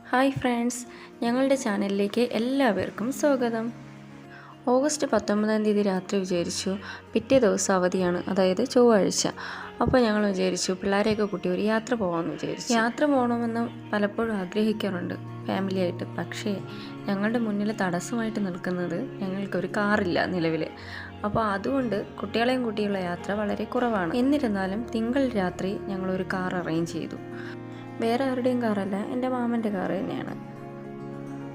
Hi friends, ഞങ്ങളുടെ ചാനലിലേക്ക് എല്ലാവർക്കും സ്വാഗതം. ഓഗസ്റ്റ് 19 രാത്രി വിചാരിച്ചു പിറ്റേ ദിവസം അവധിയാണ്, അതായത് ചൊവ്വാഴ്ച. അപ്പോൾ ഞങ്ങൾ വിചാരിച്ചു പിള്ളേരെയൊക്കെ കൂട്ടി ഒരു യാത്ര പോകാമെന്ന് വിചാരിച്ചു. യാത്ര പോകണമെന്ന് പലപ്പോഴും ആഗ്രഹിക്കാറുണ്ട് ഫാമിലിയായിട്ട്. പക്ഷേ ഞങ്ങളുടെ മുന്നിൽ തടസ്സമായിട്ട് നിൽക്കുന്നത് ഞങ്ങൾക്കൊരു കാറില്ല നിലവിൽ. അപ്പോൾ അതുകൊണ്ട് കുട്ടികളെയും കൂട്ടിയുള്ള യാത്ര വളരെ കുറവാണ്. എന്നിരുന്നാലും തിങ്കൾ രാത്രി ഞങ്ങളൊരു കാർ അറേഞ്ച് ചെയ്തു. വേറെ ആരുടെയും കാറല്ല, എൻ്റെ മാമൻ്റെ കാറ് തന്നെയാണ്.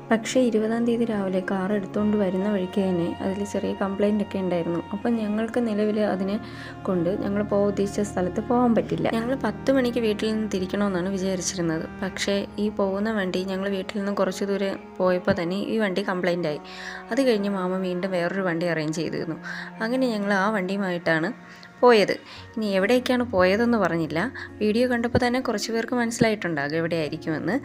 പക്ഷേ 20 രാവിലെ കാർ എടുത്തുകൊണ്ട് വരുന്ന വഴിക്ക് തന്നെ അതിൽ ചെറിയ കംപ്ലൈൻ്റ് ഒക്കെ ഉണ്ടായിരുന്നു. അപ്പം ഞങ്ങൾക്ക് നിലവിൽ അതിനെ കൊണ്ട് ഞങ്ങൾ ഉദ്ദേശിച്ച സ്ഥലത്ത് പോകാൻ പറ്റില്ല. ഞങ്ങൾ 10 മണിക്ക് വീട്ടിൽ നിന്ന് തിരിക്കണമെന്നാണ് വിചാരിച്ചിരുന്നത്. പക്ഷേ ഈ പോകുന്ന വണ്ടി ഞങ്ങൾ വീട്ടിൽ നിന്ന് കുറച്ച് ദൂരം പോയപ്പോൾ തന്നെ ഈ വണ്ടി കംപ്ലൈൻ്റ് ആയി. അത് കഴിഞ്ഞ് മാമ വീണ്ടും വേറൊരു വണ്ടി അറേഞ്ച് ചെയ്തിരുന്നു. അങ്ങനെ ഞങ്ങൾ ആ വണ്ടിയുമായിട്ടാണ് പോയത്. ഇനി എവിടേക്കാണ് പോയതെന്ന് പറഞ്ഞില്ല. വീഡിയോ കണ്ടപ്പോൾ തന്നെ കുറച്ച് പേർക്ക് മനസ്സിലായിട്ടുണ്ടാകും എവിടെയായിരിക്കുമെന്ന്.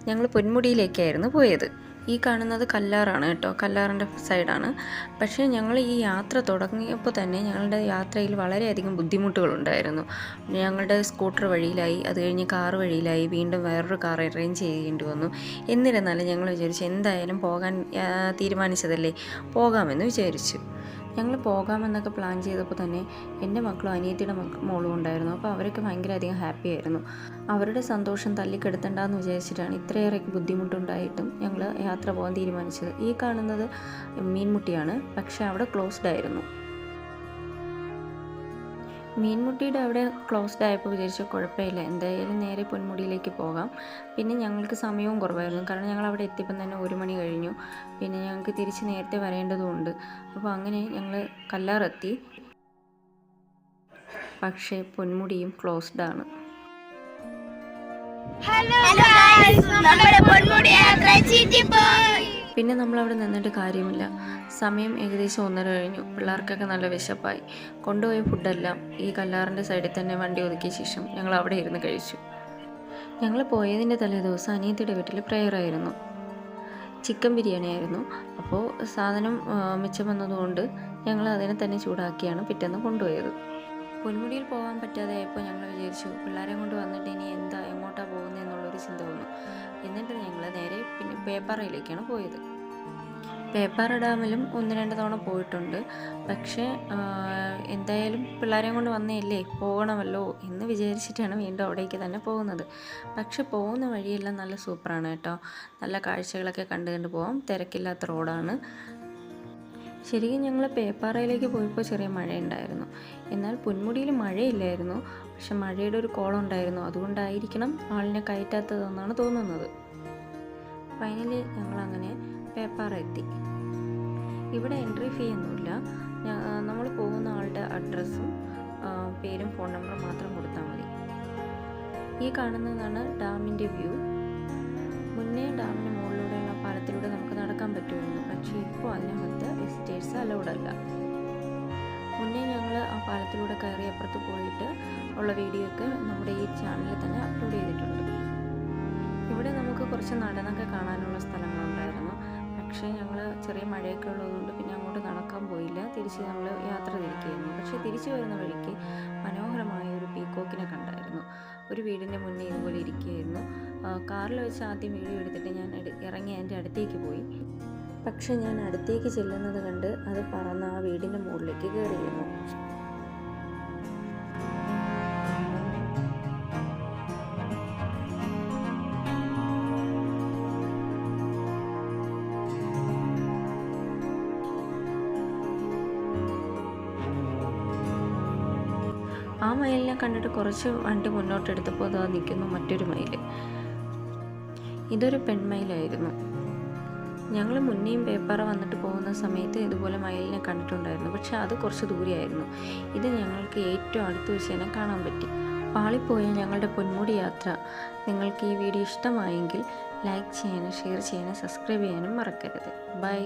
ഞങ്ങൾ പൊന്മുടിയിലേക്കായിരുന്നു പോയത്. ഈ കാണുന്നത് കല്ലാറാണ് കേട്ടോ, കല്ലാറിൻ്റെ സൈഡാണ്. പക്ഷേ ഞങ്ങൾ ഈ യാത്ര തുടങ്ങിയപ്പോൾ തന്നെ ഞങ്ങളുടെ യാത്രയിൽ വളരെയധികം ബുദ്ധിമുട്ടുകളുണ്ടായിരുന്നു. ഞങ്ങളുടെ സ്കൂട്ടർ വഴിയിലായി, അത് കഴിഞ്ഞ് കാർ വഴിയിലായി, വീണ്ടും വേറൊരു കാർ അറേഞ്ച് ചെയ്യേണ്ടി വന്നു. എന്നിരുന്നാലും ഞങ്ങൾ വിചാരിച്ചു എന്തായാലും പോകാൻ തീരുമാനിച്ചതല്ലേ, പോകാമെന്ന് വിചാരിച്ചു. ഞങ്ങൾ പോകാമെന്നൊക്കെ പ്ലാൻ ചെയ്തപ്പോൾ തന്നെ എൻ്റെ മക്കളും അനിയത്തിയുടെ മോളും ഉണ്ടായിരുന്നു. അപ്പോൾ അവരൊക്കെ ഭയങ്കര അധികം ഹാപ്പി ആയിരുന്നു. അവരുടെ സന്തോഷം തല്ലിക്കെടുത്തണ്ടെന്ന് വിചാരിച്ചിട്ടാണ് ഇത്രയേറെ ബുദ്ധിമുട്ടുണ്ടായിട്ടും ഞങ്ങൾ യാത്ര പോകാൻ തീരുമാനിച്ചത്. ഈ കാണുന്നത് മീൻമുട്ടിയാണ്, പക്ഷേ അവിടെ ക്ലോസ്ഡ് ആയിരുന്നു. മീൻമുട്ടിയുടെ അവിടെ ക്ലോസ്ഡ് ആയപ്പോൾ വിചാരിച്ചു കുഴപ്പമില്ല, എന്തായാലും നേരെ പൊന്മുടിയിലേക്ക് പോകാം. പിന്നെ ഞങ്ങൾക്ക് സമയവും കുറവായിരുന്നു, കാരണം ഞങ്ങൾ അവിടെ എത്തിയപ്പം തന്നെ 1 മണി കഴിഞ്ഞു. പിന്നെ ഞങ്ങൾക്ക് തിരിച്ച് നേരത്തെ വരേണ്ടതുമുണ്ട്. അപ്പോൾ അങ്ങനെ ഞങ്ങൾ കല്ലാറെത്തി. പക്ഷേ പൊന്മുടിയും ക്ലോസ്ഡ് ആണ്. പിന്നെ നമ്മളവിടെ നിന്നിട്ട് കാര്യമില്ല. സമയം ഏകദേശം 1:30 കഴിഞ്ഞു. പിള്ളേർക്കൊക്കെ നല്ല വിശപ്പായി. കൊണ്ടുപോയ ഫുഡെല്ലാം ഈ കല്ലാറിൻ്റെ സൈഡിൽ തന്നെ വണ്ടി ഒതുക്കിയ ശേഷം ഞങ്ങൾ അവിടെ ഇരുന്ന് കഴിച്ചു. ഞങ്ങൾ പോയതിൻ്റെ തലേ ദിവസം അനിയത്തിയുടെ വീട്ടിൽ പ്രയറായിരുന്നു. ചിക്കൻ ബിരിയാണി ആയിരുന്നു. അപ്പോൾ സാധനം മിച്ചം വന്നതുകൊണ്ട് ഞങ്ങൾ അതിനെ തന്നെ ചൂടാക്കിയാണ് പിറ്റേന്ന് കൊണ്ടുപോയത്. പൊന്മുടിയിൽ പോകാൻ പറ്റാതെ ആയപ്പോൾ ഞങ്ങൾ വിചാരിച്ചു പിള്ളേരെ കൊണ്ട് വന്നിട്ട് ഇനി എങ്ങോട്ടാണ് പോകുന്നതെന്നുള്ളൊരു ചിന്ത വന്നു. എന്നിട്ട് ഞങ്ങൾ നേരെ പിന്നെ പേപ്പാറയിലേക്കാണ് പോയത്. പേപ്പാറ ഡാമിലും 1-2 തവണ പോയിട്ടുണ്ട്. പക്ഷേ എന്തായാലും പിള്ളേരെ കൊണ്ട് വന്നതല്ലേ, പോകണമല്ലോ എന്ന് വിചാരിച്ചിട്ടാണ് വീണ്ടും അവിടേക്ക് തന്നെ പോകുന്നത്. പക്ഷെ പോകുന്ന വഴിയെല്ലാം നല്ല സൂപ്പറാണ് കേട്ടോ. നല്ല കാഴ്ചകളൊക്കെ കണ്ട് പോകാം. തിരക്കില്ലാത്ത റോഡാണ്. ശരിക്കും ഞങ്ങൾ പേപ്പാറയിലേക്ക് പോയപ്പോൾ ചെറിയ മഴയുണ്ടായിരുന്നു. എന്നാൽ പൊന്മുടിയിൽ മഴയില്ലായിരുന്നു. പക്ഷെ മഴയുടെ ഒരു കോളം ഉണ്ടായിരുന്നു. അതുകൊണ്ടായിരിക്കണം ആളിനെ കയറ്റാത്തതെന്നാണ് തോന്നുന്നത്. ഫൈനലി ഞങ്ങളങ്ങനെ പേപ്പാറ എത്തി. ഇവിടെ എൻട്രി ഫീ ഒന്നുമില്ല. നമ്മൾ പോകുന്ന ആളുടെ അഡ്രസ്സും പേരും ഫോൺ നമ്പറും മാത്രം കൊടുത്താൽ മതി. ഈ കാണുന്നതാണ് ഡാമിൻ്റെ വ്യൂ. മുന്നേ ഡാമിന് മുകളിലൂടെയുള്ള പാലത്തിലൂടെ നമുക്ക് നടക്കാൻ പറ്റുമായിരുന്നു. പക്ഷേ ഇപ്പോൾ അതിനകത്ത് വിസിറ്റേഴ്സ് അലൗഡ് അല്ല. മുന്നേ ഞങ്ങൾ ആ പാലത്തിലൂടെ കയറി അപ്പുറത്ത് പോയിട്ട് ഉള്ള വീഡിയോ ഒക്കെ നമ്മുടെ ഈ ചാനലിൽ തന്നെ അപ്ലോഡ് ചെയ്തിട്ടുണ്ട്. ഇവിടെ നമുക്ക് കുറച്ച് നടനൊക്കെ കാണാനുള്ള സ്ഥലങ്ങളുണ്ടായിരുന്നു. പക്ഷേ ഞങ്ങൾ ചെറിയ മഴയൊക്കെ ഉള്ളതുകൊണ്ട് പിന്നെ അങ്ങോട്ട് നടക്കാൻ പോയില്ല. തിരിച്ച് നമ്മൾ യാത്ര തിരിക്കുകയായിരുന്നു. പക്ഷേ തിരിച്ചു വരുന്ന വഴിക്ക് മനോഹരമായ ഒരു പീക്കോക്കിനെ കണ്ടായിരുന്നു. ഒരു വീടിൻ്റെ മുന്നേ ഇതുപോലെ ഇരിക്കുകയായിരുന്നു. കാറിൽ വെച്ച് ആദ്യം വീഡിയോ എടുത്തിട്ട് ഞാൻ ഇറങ്ങി അതിൻ്റെ അടുത്തേക്ക് പോയി. പക്ഷെ ഞാൻ അടുത്തേക്ക് ചെല്ലുന്നത് കണ്ട് അത് പറന്ന് ആ വീടിൻ്റെ മുകളിലേക്ക് കയറിയിരുന്നു. ആ മയിലിനെ കണ്ടിട്ട് കുറച്ച് വണ്ടി മുന്നോട്ടെടുത്തപ്പോൾ അതാ നിൽക്കുന്നു മറ്റൊരു മയിൽ. ഇതൊരു പെൺമയിലായിരുന്നു. ഞങ്ങൾ മുന്നേയും പേപ്പാറ വന്നിട്ട് പോകുന്ന സമയത്ത് ഇതുപോലെ മയിലിനെ കണ്ടിട്ടുണ്ടായിരുന്നു. പക്ഷെ അത് കുറച്ച് ദൂരെയായിരുന്നു. ഇത് ഞങ്ങൾക്ക് ഏറ്റവും അടുത്ത് വെച്ച് തന്നെ കാണാൻ പറ്റി. പാളിപ്പോയ ഞങ്ങളുടെ പൊന്മുടി യാത്ര നിങ്ങൾക്ക് ഈ വീഡിയോ ഇഷ്ടമായെങ്കിൽ ലൈക്ക് ചെയ്യാനും ഷെയർ ചെയ്യാനും സബ്സ്ക്രൈബ് ചെയ്യാനും മറക്കരുത്. ബൈ.